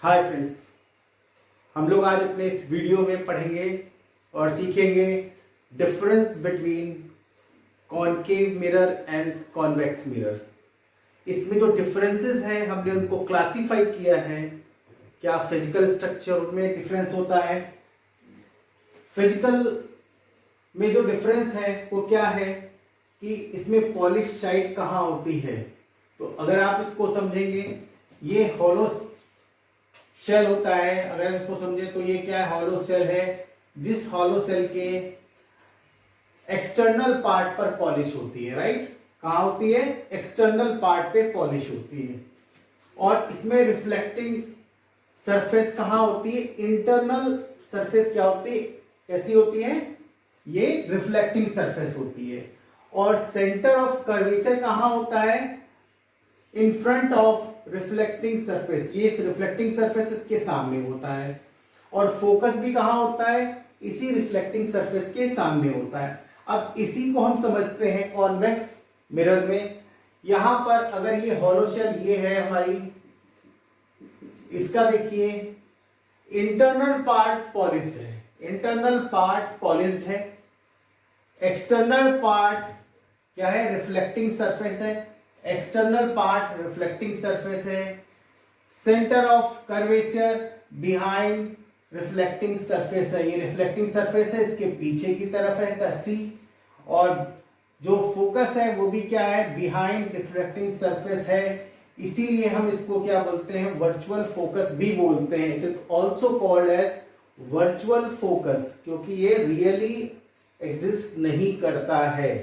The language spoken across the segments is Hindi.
हाय फ्रेंड्स, हम लोग आज अपने इस वीडियो में पढ़ेंगे और सीखेंगे difference between concave mirror and convex mirror. इसमें जो डिफरेंसेस हैं हमने उनको क्लासिफाई किया है। क्या फिजिकल स्ट्रक्चर में डिफरेंस होता है, फिजिकल में जो डिफरेंस है वो क्या है कि इसमें पॉलिश साइड कहाँ होती है। तो अगर आप इसको समझेंगे, ये हॉलो शेल होता है। अगर इसको समझें तो ये क्या है, हॉलो सेल है। जिस हॉलो सेल के एक्सटर्नल पार्ट पर पॉलिश होती है, राइट। कहाँ होती है? एक्सटर्नल पार्ट पे पॉलिश होती है। और इसमें रिफ्लेक्टिंग सरफेस कहाँ होती है? इंटरनल सरफेस क्या होती है, कैसी होती है? ये रिफ्लेक्टिंग सरफेस होती है। और सेंटर ऑफ कर्वेचर कहाँ होता है? In front of reflecting surface. ये रिफ्लेक्टिंग सरफेस के सामने होता है। और फोकस भी कहाँ होता है? इसी रिफ्लेक्टिंग सरफेस के सामने होता है। अब इसी को हम समझते हैं कॉन्वेक्स मिरर में। यहां पर अगर ये हॉलो शेल ये है हमारी, इसका देखिए इंटरनल पार्ट पॉलिश्ड है, इंटरनल पार्ट पॉलिश्ड है। एक्सटर्नल पार्ट क्या है? रिफ्लेक्टिंग सरफेस है। एक्सटर्नल पार्ट रिफ्लेक्टिंग सरफेस है। Centre of curvature behind reflecting surface है। ये रिफ्लेक्टिंग सरफेस है, इसके पीछे की तरफ है सी। और जो फोकस है वो भी क्या है? बिहाइंड रिफ्लेक्टिंग सरफेस है। इसीलिए हम इसको क्या बोलते हैं? वर्चुअल फोकस भी बोलते हैं। It is also called as virtual focus, क्योंकि ये रियली एग्जिस्ट नहीं करता है।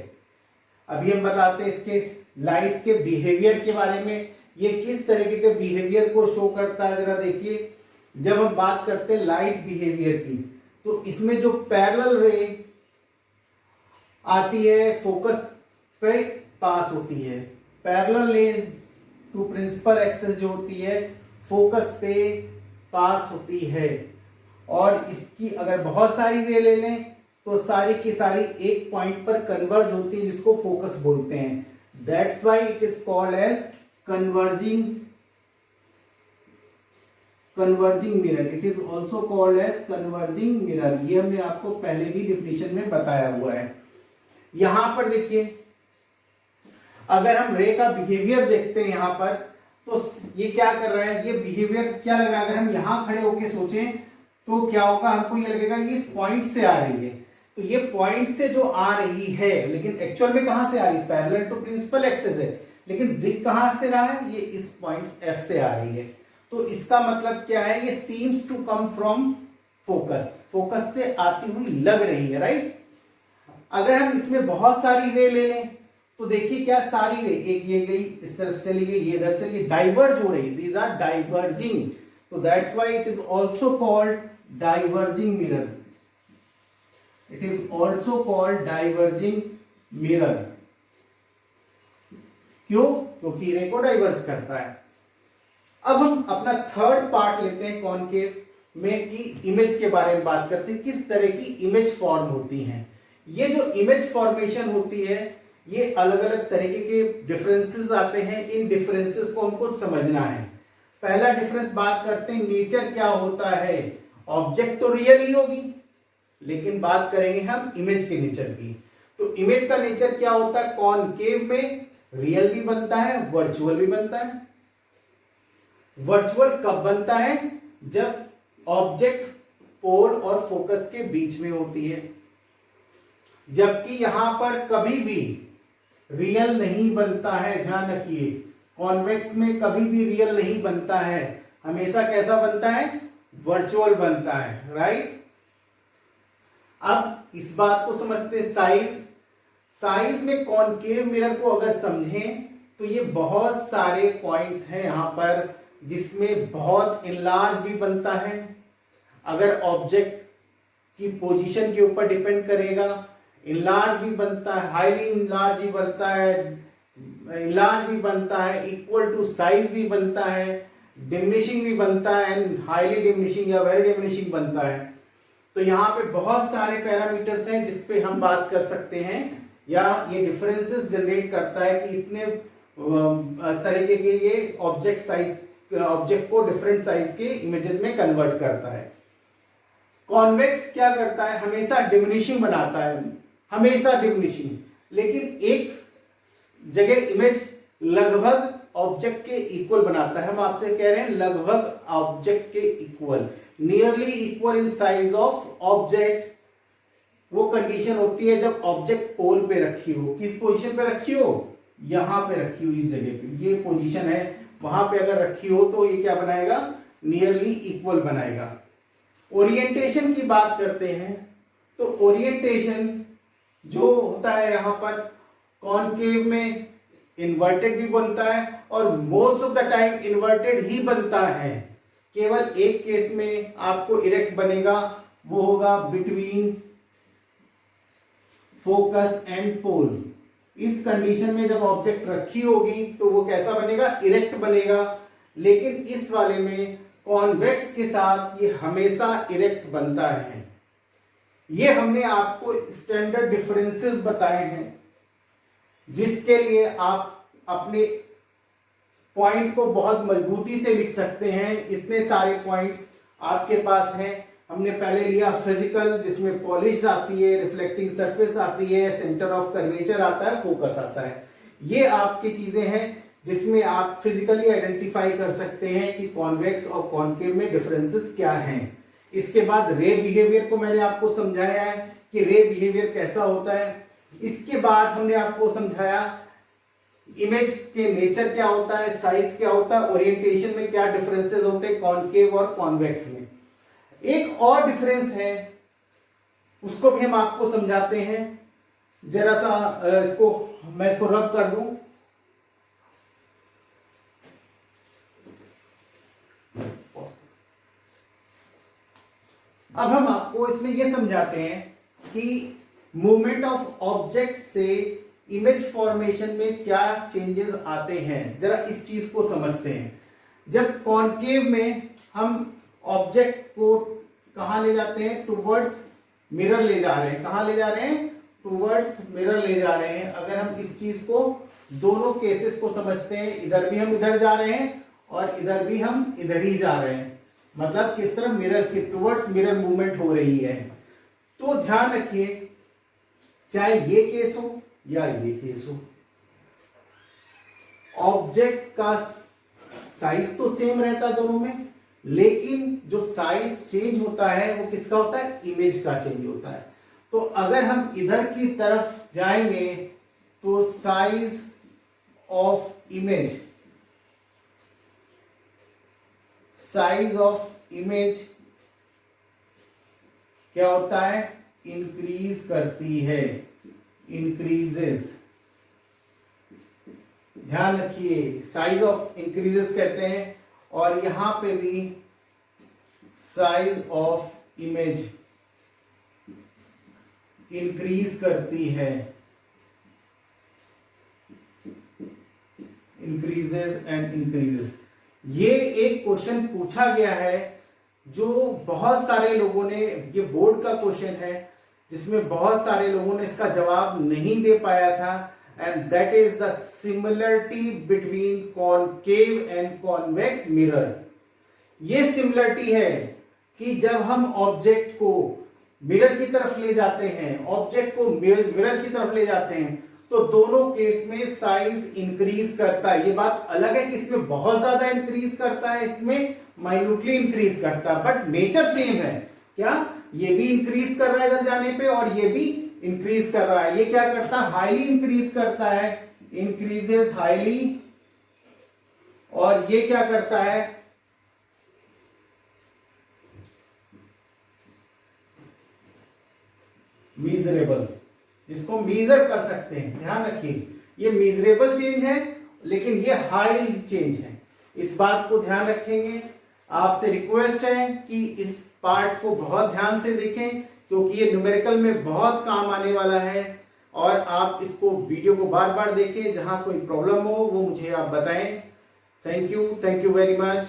अभी हम बताते हैं इसके लाइट के बिहेवियर के बारे में। ये किस तरीके के बिहेवियर को शो करता है, जरा देखिए। जब हम बात करते हैं लाइट बिहेवियर की, तो इसमें जो पैरेलल रे आती है फोकस पे पास होती है। पैरेलल रे टू प्रिंसिपल एक्सिस जो होती है फोकस पे पास होती है। और इसकी अगर बहुत सारी रे ले लें तो सारी की सारी एक पॉइंट पर कन्वर्ज होती है, जिसको फोकस बोलते हैं। That's why it is called as converging mirror. It is also called as converging mirror. ये हमने आपको पहले भी डिफिनेशन में बताया हुआ है। यहां पर देखिए, अगर हम रे का बिहेवियर देखते हैं यहां पर, तो ये क्या कर रहा है? ये बिहेवियर क्या लग रहा है? अगर हम यहां खड़े होके सोचें तो क्या होगा? हमको ये लगेगा ये इस पॉइंट से आ रही है। तो ये पॉइंट से जो आ रही है, लेकिन एक्चुअल में कहां से आ रही है? पैरेलल टू प्रिंसिपल एक्सिस है, लेकिन दिख कहां से रहा है? ये इस पॉइंट एफ से आ रही है। तो इसका मतलब क्या है? ये seems to come from focus, focus से आती हुई लग रही है, राइट। अगर हम इसमें बहुत सारी रे ले लें तो देखिए क्या सारी रे, एक ये गई इस तरह से चली गई, ये इधर चली, डाइवर्ज हो रही, दीज आर डाइवर्जिंग। तो that's why it is also called diverging mirror. It is also called diverging mirror. क्यों? क्योंकि रे को डाइवर्ज करता है। अब हम अपना थर्ड पार्ट लेते हैं कॉनकेव में कि इमेज के बारे में बात करते हैं, किस तरह की इमेज फॉर्म होती हैं। ये जो इमेज फॉर्मेशन होती है, ये अलग अलग तरीके के डिफरेंसेस आते हैं। इन डिफरेंसेस को हमको समझना है। पहला डिफरेंस बात करते हैं, नेचर क्या होता है। ऑब्जेक्ट तो रियल ही होगी, लेकिन बात करेंगे हम इमेज के नेचर की। तो इमेज का नेचर क्या होता है? कॉनकेव में रियल भी बनता है, वर्चुअल भी बनता है। वर्चुअल कब बनता है? जब ऑब्जेक्ट पोल और फोकस के बीच में होती है। जबकि यहां पर कभी भी रियल नहीं बनता है। ध्यान रखिए, कॉन्वेक्स में कभी भी रियल नहीं बनता है, हमेशा कैसा बनता है? वर्चुअल बनता है, राइट। अब इस बात को समझते हैं साइज में कॉनकेव मिरर को अगर समझें तो ये बहुत सारे पॉइंट्स हैं यहां पर, जिसमें बहुत इनलार्ज भी बनता है। अगर ऑब्जेक्ट की पोजीशन के ऊपर डिपेंड करेगा, इनलार्ज भी बनता है, हाईली इनलार्ज भी बनता है, इनलार्ज भी बनता है, इक्वल टू साइज भी बनता है, डिमिनिशिंग भी बनता है, एंड हाईली डिमिनिशिंग या वेरी डिमिनिशिंग बनता है। तो यहाँ पे बहुत सारे पैरामीटर्स हैं जिस पे हम बात कर सकते हैं, या ये डिफरेंसेस जनरेट करता है कि इतने तरीके के ये ऑब्जेक्ट साइज ऑब्जेक्ट को डिफरेंट साइज के इमेजेस में कन्वर्ट करता है। कॉन्वेक्स क्या करता है, हमेशा डिमिनिशिंग बनाता है, हमेशा डिमिनिशिंग, लेकिन एक जगह इमेज लगभग ऑब्जेक्ट के इक्वल बनाता है। हम आपसे कह रहे हैं लगभग ऑब्जेक्ट के equal, nearly equal in size of object. वो कंडीशन होती है जब ऑब्जेक्ट पोल पे रखी हो। किस पोजीशन पे रखी हो, यहां पे रखी हो, इस जगह पे, ये पोजीशन है, वहां पे अगर रखी हो तो ये क्या बनाएगा, नियरली इक्वल बनाएगा। ओरिएंटेशन की बात करते हैं तो ओरिएंटेशन जो होता है यहां पर कॉनकेव में इन्वर्टेड भी बनता है और most of the time inverted ही बनता है। केवल एक केस में आपको इरेक्ट बनेगा, वो होगा बिटवीन फोकस एंड पोल। इस कंडीशन में जब ऑब्जेक्ट रखी होगी तो वो कैसा बनेगा, इरेक्ट बनेगा। लेकिन इस वाले में कॉन्वेक्स के साथ ये हमेशा इरेक्ट बनता है। ये हमने आपको स्टैंडर्ड डिफरेंसेस बताए हैं जिसके लिए आप अपने पॉइंट को बहुत मजबूती से लिख सकते हैं। इतने सारे पॉइंट्स आपके पास हैं। हमने पहले लिया फिजिकल, जिसमें पॉलिश आती है, रिफ्लेक्टिंग सरफेस आती है, सेंटर ऑफ कर्वेचर आता है, फोकस आता है। ये आपकी चीजें हैं जिसमें आप फिजिकली आइडेंटिफाई कर सकते हैं कि कॉन्वेक्स और कॉनकेव में डिफरेंसेस क्या हैं। इसके बाद रे बिहेवियर को मैंने आपको समझाया है कि रे बिहेवियर कैसा होता है। इसके बाद हमने आपको समझाया इमेज के नेचर क्या होता है, साइज क्या होता है, ओरिएंटेशन में क्या डिफरेंसेस होते हैं कॉनकेव और कॉन्वेक्स में। एक और डिफरेंस है, उसको भी हम आपको समझाते हैं। जरा सा मैं इसको रब कर दूं। अब हम आपको इसमें यह समझाते हैं कि मूवमेंट ऑफ ऑब्जेक्ट से इमेज फॉर्मेशन में क्या चेंजेस आते हैं। जरा इस चीज को समझते हैं। जब कॉनकेव में हम ऑब्जेक्ट को कहां ले जाते हैं, टुवर्ड्स मिरर ले जा रहे हैं। कहां ले जा रहे हैं, टुवर्ड्स मिरर ले जा रहे हैं। अगर हम इस चीज को दोनों केसेस को समझते हैं, इधर भी हम इधर जा रहे हैं और इधर भी हम इधर ही जा रहे हैं, मतलब किस तरह, मिरर के टुवर्ड्स मिरर मूवमेंट हो रही है। तो ध्यान रखिए, चाहे ये केस हो या ये केस हो, ऑब्जेक्ट का साइज तो सेम रहता है दोनों में, लेकिन जो साइज चेंज होता है वो किसका होता है, इमेज का चेंज होता है। तो अगर हम इधर की तरफ जाएंगे तो साइज ऑफ इमेज क्या होता है, इंक्रीज करती है, इंक्रीजेस। ध्यान रखिए, साइज ऑफ इंक्रीजेस कहते हैं। और यहां पे भी साइज ऑफ इमेज इंक्रीज करती है, इंक्रीजेस एंड इंक्रीजेस। ये एक क्वेश्चन पूछा गया है जो बहुत सारे लोगों ने, ये बोर्ड का क्वेश्चन है जिसमें बहुत सारे लोगों ने इसका जवाब नहीं दे पाया था। And that is the similarity between concave and convex mirror. ये सिमिलरिटी है कि जब हम ऑब्जेक्ट को मिरर की तरफ ले जाते हैं, ऑब्जेक्ट को मिरर की तरफ ले जाते हैं, तो दोनों केस में साइज इंक्रीज करता है। ये बात अलग है कि इसमें बहुत ज्यादा इंक्रीज करता है, इसमें माइन्यूटली इंक्रीज करता है, बट नेचर सेम है। क्या, ये भी इंक्रीज कर रहा है इधर जाने पे और ये भी इंक्रीज कर रहा है। ये क्या करता है, हाईली इंक्रीज करता है, इंक्रीजेस हाईली। और ये क्या करता है, मीजरेबल, इसको मीजर कर सकते हैं। ध्यान रखिए, ये मीजरेबल चेंज है लेकिन ये हाई चेंज है। इस बात को ध्यान रखेंगे। आपसे रिक्वेस्ट है कि इस पार्ट को बहुत ध्यान से देखें क्योंकि ये न्यूमेरिकल में बहुत काम आने वाला है। और आप इसको वीडियो को बार बार देखें, जहां कोई प्रॉब्लम हो वो मुझे आप बताएं। Thank you very much.